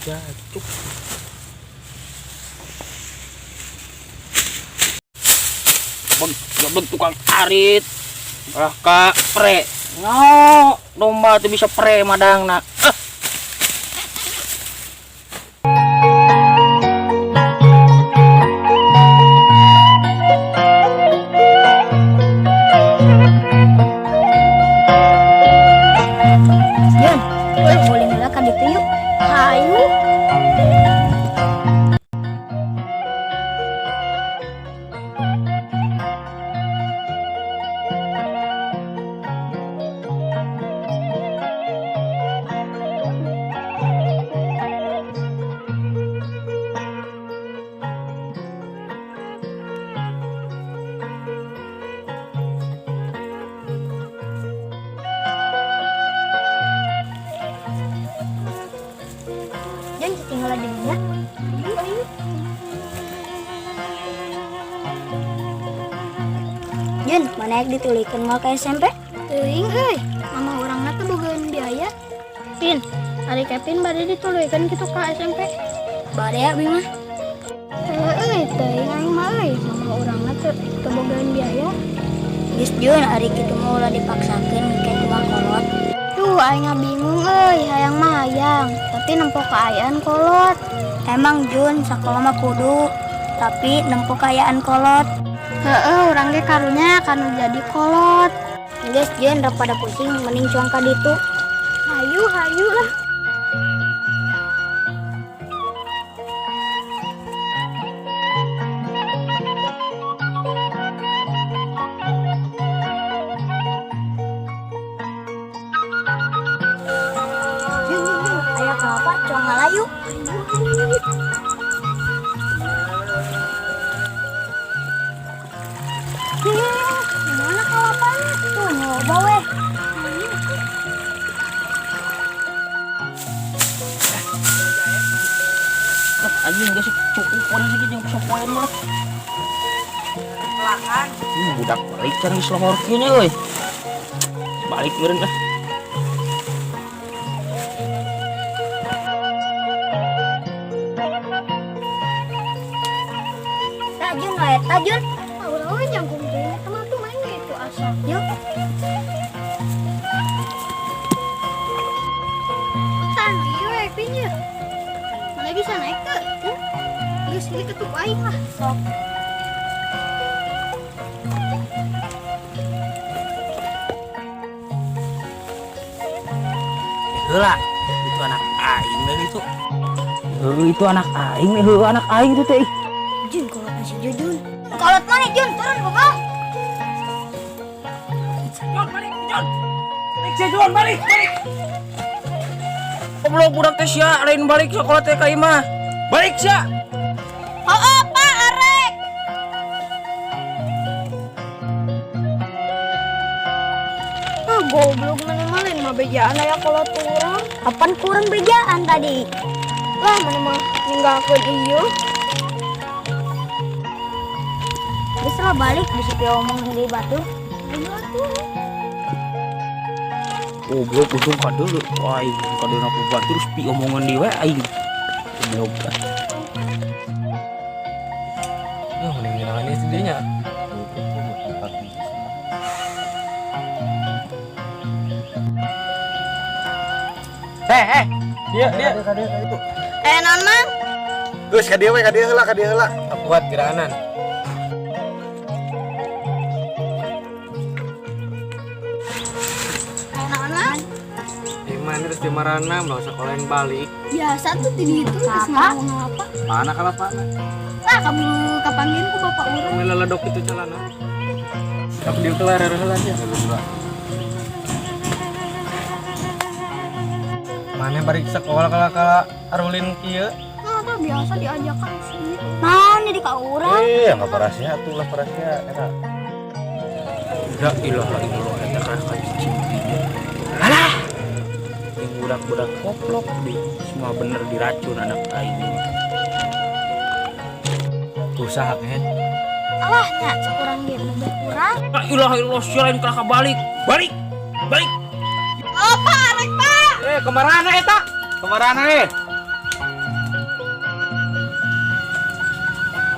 Jatuh. Bang, tukang arit. Lah kak pre. No, domba tuh bisa pre madang nak. Yun, boleh ngelakan itu yuk. Hayu. Jun, tinggal di mana? Ayo. Jun, mana yang ditulikan mau ke SMP? Teuing mama orangna teh bogaan biaya. Pin, ari Kevin bade dituluikeun kitu ka SMP. Bade ya, Bima. Teuing aing mah mama orangna teh bogaan biaya. Geus Jun, ari kitu mah ulah dipaksakeun ke tukang kolot. Tuh aing bingung hayang mah hayang, tapi nempo kaayaan kolot. Emang Jun, sakola mah kudu, tapi nempo kayaan kolot. Urang ge karunya kanu jadi kolot. Geus Jun, daripada pusing mending cuang ka ditu. Hayu lah. Jun, aya kelapa cuang ngalayu. Mana kelapanya? Tuh, nyoba weh. Anjing gak sih cukupan sedikit yang kesopoyan mah. Budak balik cari selomorkinya euy. Balik meureun lah. Tajun wae, Tajun. Urang jangkung teh teman tuh main gitu asal. Yuk. Sana ieu pinya. Mana bisa naik ke? Geus ieu ketuk aing lah. Sok. Heula, itu anak aing mah itu. Itu anak aing mah heuh anak aing itu teh. Jun, kolot masih Jun. Kolot mana Jun? Turun goblok. Jon, balik, Jon. Jon, balik. Goblok budak teh sia, lain balik sakola teh ka imah. Balik sia. Pak, arek. Goblok mana malin mah bejaan aya kolot urang. Kapan kurang bejaan tadi? Lah mana mah ninggalkeun ieu. Geus lah balik bisa diomong di batu. Ayo atuh. Goblok untung ka deuleu. Wah, kadeuna aku bantu terus pi omongan di we aing. Goblok. Ya, mending ngilangannya sendirinya. Dia. Non mang. Geus ka dieu we, ka dieu heula. Buat gerahanan. Non mang. Di mana terus di marana mau sekolahin balik. Biasa tuh di itu terus ngomong apa? Mana kalapana? Lah kamu kapanggil ku bapak urang. Kami leledok itu celana. Tapi dia kelar heula aja. Mana bari sekolah kala arulin kieu. Nah, tuh biasa diajakan sih. Nah, ini di ka urang. Enggak parasia atuh lah parasia eta. La ilaha illallah eta ka cicing. Alah. Yang budak-budak koplok di semua bener diracun anak aing. Usaha kan. Alah, nya sekurang ge lebih kurang. La ilaha illallah sialain kelaka balik. Balik. Balik. Kemarana eta? Kemarana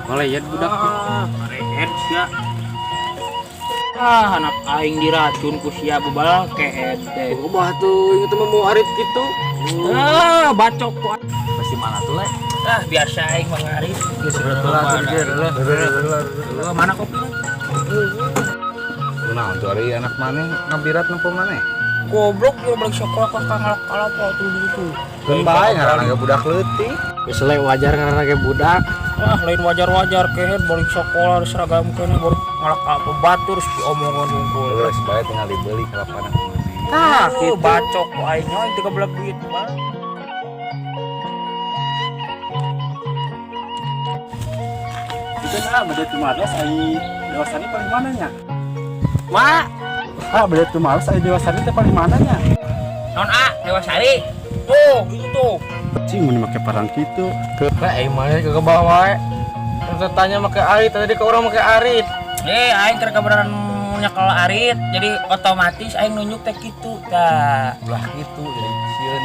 Ngeliat budak rehet sia. Anak aing diracun ku sia bebal kehet teh. Ubah tuh, itu mau arif gitu. Bacok ku. Pasti mana tuh le? Biasa aing mangarif. Geus Mana kopi? Nah, tuh hari anak mana ngabirat nempo mana? Goblok dia balik sekolah ke kalap tuh gitu. Kan bae ngaranna budak leutik. Geus le wajar ngaranna ge budak. Lain wajar-wajar kehet balik sekolah seragam kene baru ngalak apa batur diomongan unggul. Geus bae tinggal dibeli kalapana. Gitu bacok ku aing nya 13 duit bang. Itu nah, beda tuh malas, ai dewasanya paling mananya? Ma, Beda tuh malas, ai dewasanya itu paling mananya? non Dewasari. Tuh, itu tuh. Cing mau make parang gitu. Aing mah ke bawah wae. Terus tanya make arit, tadi ke orang make arit. Aing keur kabaran nyekel arit, jadi otomatis aing nunjuk teh kitu tah. Ulah gitu jadi sieun.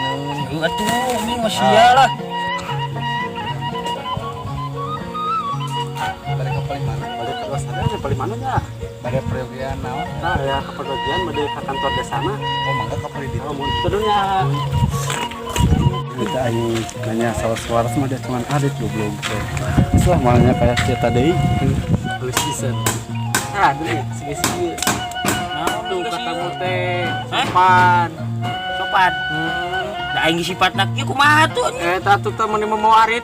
Atuh, ini masih lah. Balik ke paling mana? Beda dewasanya itu paling mananya? Pada peryogian naon? Nah, ya ke perbagian beda ke kantor desana. Oh, mangga ka pari Oh, mau itu dunia. Kita aing nanya sawas-sawas mah dia cuman adit goblok. Setelah malahnya kayak si tadi. Geus season. Dulu sigi-sigi. Tuh Katamu teh sopan. Sopan. Da aing sifatna kieu kumaha tuh? eta tuh teh mun mau arit.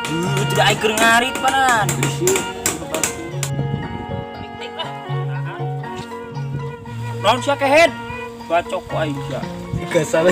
Tidak aing keur ngarit panan. Naon sia kehet? Bacok ku aing sia. Kasar.